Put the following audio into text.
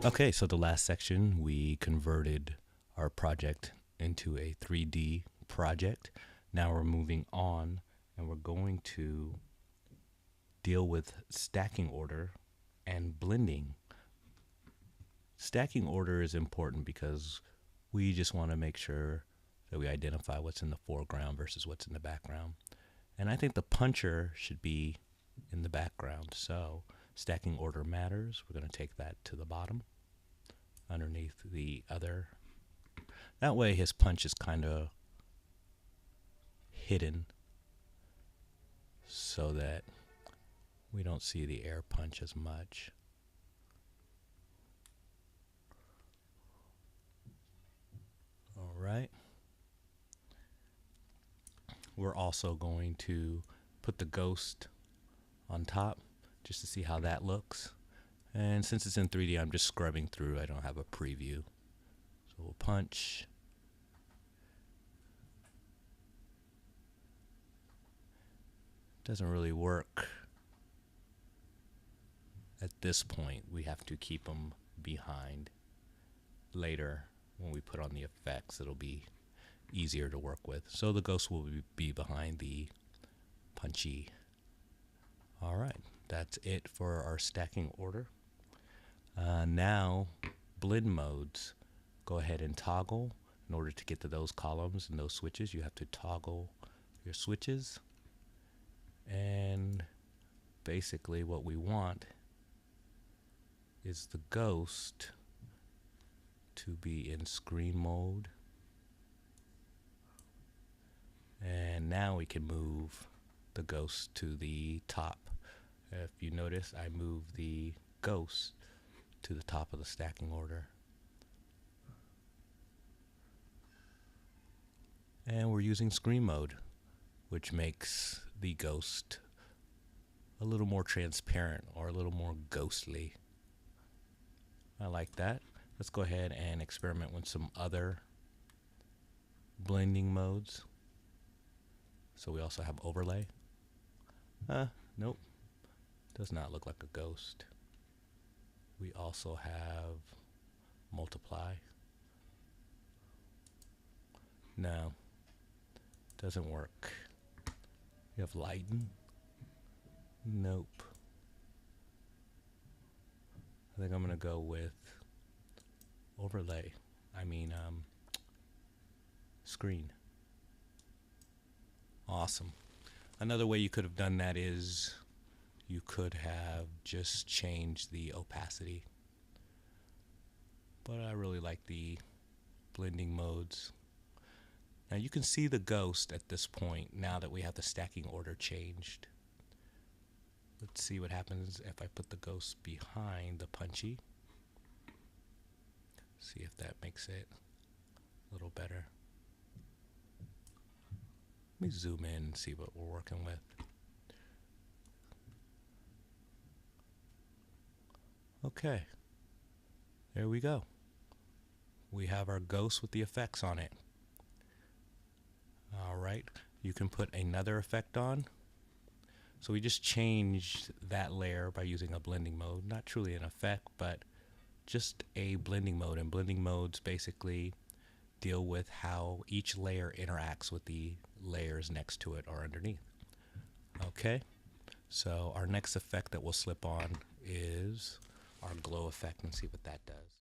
Okay, so the last section, we converted our project into a 3D project. Now we're moving on and we're going to deal with stacking order and blending. Stacking order is important because we just want to make sure that we identify what's in the foreground versus what's in the background. And I think the puncher should be in the background. So stacking order matters. We're going to take that to the bottom underneath the other. That way his punch is kind of hidden so that we don't see the air punch as much. All right. We're also going to put the ghost on top just to see how that looks. And since it's in 3D, I'm just scrubbing through. I don't have a preview. So we'll punch. Doesn't really work. At this point, we have to keep them behind. Later, when we put on the effects, it'll be easier to work with. So the ghost will be behind the punchy. All right, that's it for our stacking order. Now, blend modes. Go ahead and toggle. In order to get to those columns and those switches, you have to toggle your switches. And basically what we want is the ghost to be in screen mode. And now we can move the ghost to the top. If you notice, I move the ghost to the top of the stacking order. And we're using screen mode, which makes the ghost a little more transparent or a little more ghostly. I like that. Let's go ahead and experiment with some other blending modes. So we also have overlay. Nope, does not look like a ghost. We also have multiply. No, doesn't work. We have lighten. Nope. I think I'm gonna go with overlay. Screen. Awesome. Another way you could have done that is you could have just changed the opacity. But I really like the blending modes. Now you can see the ghost at this point now that we have the stacking order changed. Let's see what happens if I put the ghost behind the punchy. See if that makes it a little better. Let me zoom in and see what we're working with. Okay, there we go. We have our ghost with the effects on it. All right, you can put another effect on. So we just changed that layer by using a blending mode. Not truly an effect, but just a blending mode. And blending modes basically deal with how each layer interacts with the layers next to it or underneath. Okay, so our next effect that we'll slip on is our glow effect and see what that does.